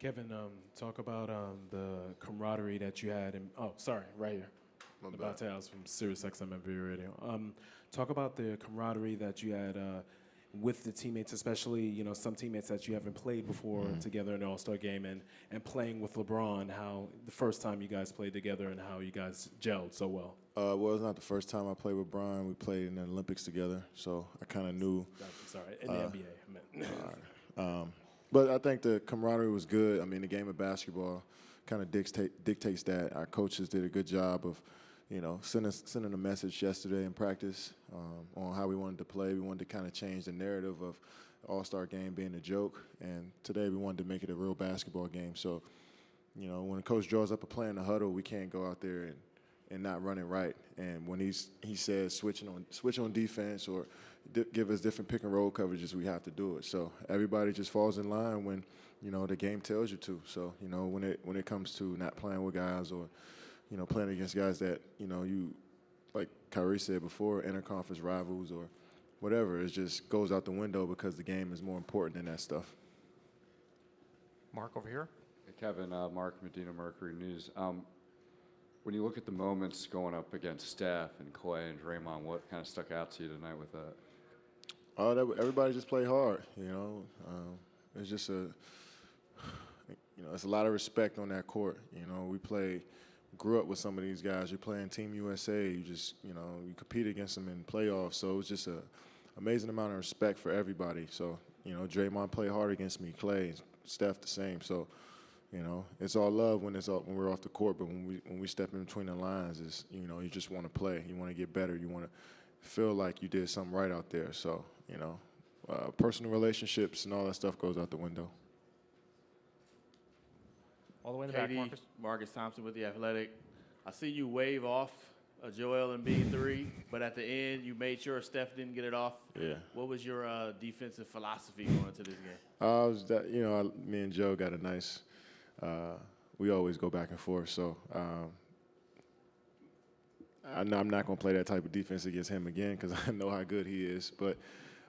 Kevin, talk about the camaraderie that you had. Right here. My The bad. Battles from Sirius XM MV Radio. Talk about the camaraderie that you had with the teammates, especially some teammates that you haven't played before together in the All-Star game, and playing with LeBron. How the first time you guys played together and how you guys gelled so well. Well, it's not the first time I played with Brian. We played in the Olympics together, so I kind of knew. I'm sorry, in the NBA. I meant. But I think the camaraderie was good. I mean, the game of basketball kind of dictates that. Our coaches did a good job of, sending a message yesterday in practice on how we wanted to play. We wanted to kind of change the narrative of the All-Star game being a joke, and today we wanted to make it a real basketball game. So, when a coach draws up a play in the huddle, we can't go out there and not run it right. And when he says switch on defense or give us different pick and roll coverages, we have to do it. So everybody just falls in line when the game tells you to. So when it comes to not playing with guys or playing against guys that you, like Kyrie said before, interconference rivals or whatever, it just goes out the window because the game is more important than that stuff. Mark over here. Hey, Kevin, Mark Medina, Mercury News. When you look at the moments going up against Steph and Clay and Draymond, what kind of stuck out to you tonight with that? Everybody just played hard. It's just it's a lot of respect on that court. Grew up with some of these guys. You're playing Team USA. You just, you compete against them in playoffs. So it was just an amazing amount of respect for everybody. So, Draymond played hard against me. Clay, Steph the same. So, it's all love when we're off the court, but when we step in between the lines, you just want to play. You want to get better. You want to feel like you did something right out there. So, personal relationships and all that stuff goes out the window. All the way in the back, KD, Marcus. Marcus Thompson with The Athletic. I see you wave off a Joel Embiid three, but at the end you made sure Steph didn't get it off. Yeah. What was your defensive philosophy going into this game? Me and Joe got a nice. We always go back and forth, so I'm not going to play that type of defense against him again because I know how good he is. But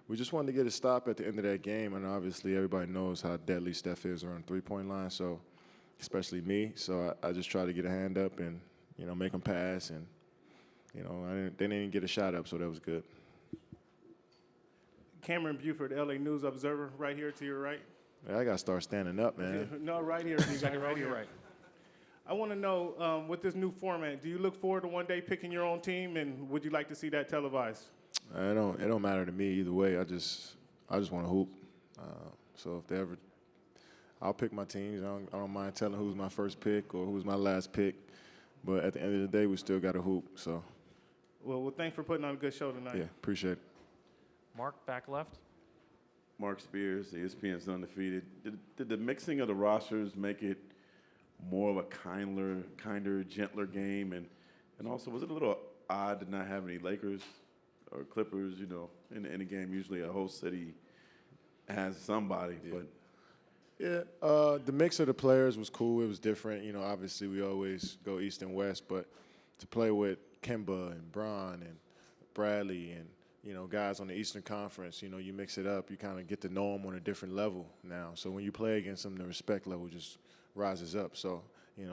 we just wanted to get a stop at the end of that game, and obviously everybody knows how deadly Steph is around the three-point line, so especially me. So I just tried to get a hand up and make them pass, and they didn't get a shot up, so that was good. Cameron Buford, LA News Observer, right here to your right. Yeah, I got to start standing up, man. No, right here. You got it right You're here. right. I want to know, with this new format, do you look forward to one day picking your own team, and would you like to see that televised? It don't matter to me either way. I just want to hoop. So if they ever, I'll pick my teams. I don't mind telling who's my first pick or who's my last pick. But at the end of the day, we still got to hoop. So. Well, thanks for putting on a good show tonight. Yeah, appreciate it. Mark, back left. Mark Spears, ESPN's Undefeated. Did the mixing of the rosters make it more of a kinder, gentler game? And also, was it a little odd to not have any Lakers or Clippers, in the game? Usually a host city has somebody, but... Yeah, the mix of the players was cool. It was different. Obviously we always go East and West, but to play with Kemba and Bron and Bradley and, guys on the Eastern Conference, you mix it up, you kind of get to know them on a different level now. So when you play against them, the respect level just rises up. So,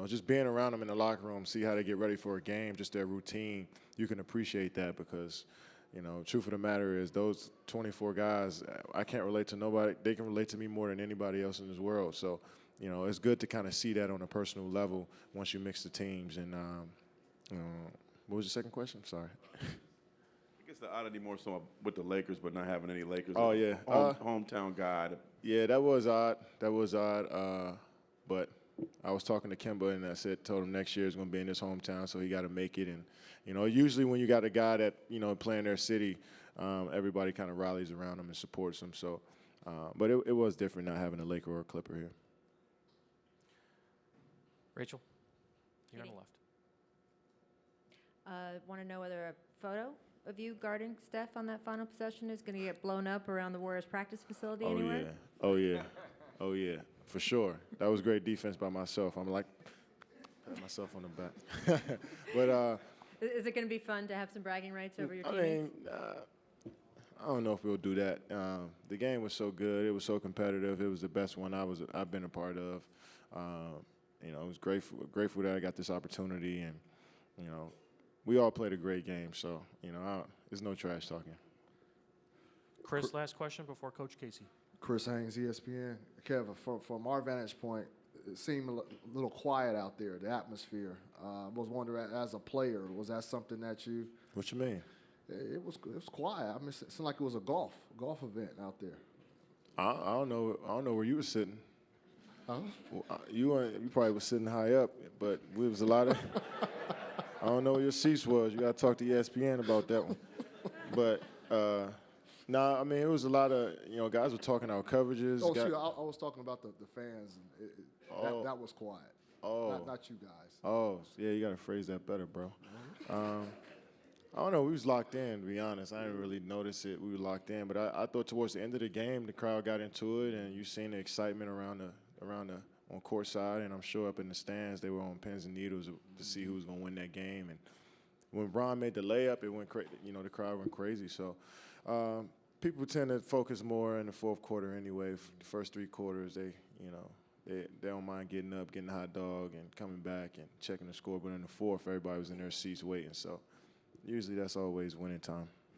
just being around them in the locker room, see how they get ready for a game, just their routine, you can appreciate that because, truth of the matter is those 24 guys, I can't relate to nobody. They can relate to me more than anybody else in this world. So, it's good to kind of see that on a personal level once you mix the teams. And what was your second question? Sorry. I guess the oddity more so with the Lakers, but not having any Lakers. Oh, yeah. Hometown guy. Yeah, that was odd. But I was talking to Kemba, and told him next year is going to be in his hometown, so he got to make it. And, usually when you got a guy that, playing their city, everybody kind of rallies around him and supports him. So, but it was different not having a Laker or a Clipper here. Rachel, you're on the left. Want to know whether a photo of you guarding Steph on that final possession is going to get blown up around the Warriors practice facility anywhere? Oh, yeah. For sure. That was great defense by myself. I'm like, pat myself on the back. But Is it going to be fun to have some bragging rights over your I teammates? mean, I don't know if we'll do that. The game was so good. It was so competitive. It was the best one I've been a part of. You know, I was grateful that I got this opportunity, and you know, we all played a great game. So you know, there's no trash talking. Chris, last question before Coach Casey. Chris Haynes, ESPN. Kevin, from our vantage point, it seemed a little quiet out there, the atmosphere. I was wondering, as a player, was that something that you? What you mean? It was quiet. I mean, it seemed like it was a golf event out there. I don't know. I don't know where you were sitting. Huh? Well, you probably was sitting high up, but we was a lot of. I don't know where your seats was. You got to talk to ESPN about that one. But I mean, it was a lot of guys were talking out coverages. Oh, see, I was talking about the fans. And that was quiet. Oh, not you guys. Oh, yeah, you got to phrase that better, bro. I don't know. We was locked in, to be honest. I didn't really notice it. We were locked in, but I thought towards the end of the game, the crowd got into it, and you seen the excitement around the on court side, and I'm sure up in the stands they were on pins and needles to see who was going to win that game. And when Bron made the layup, it went the crowd went crazy. So people tend to focus more in the fourth quarter anyway. The first 3 quarters, they don't mind getting up, getting a hot dog, and coming back and checking the score. But in the fourth, everybody was in their seats waiting. So usually that's always winning time.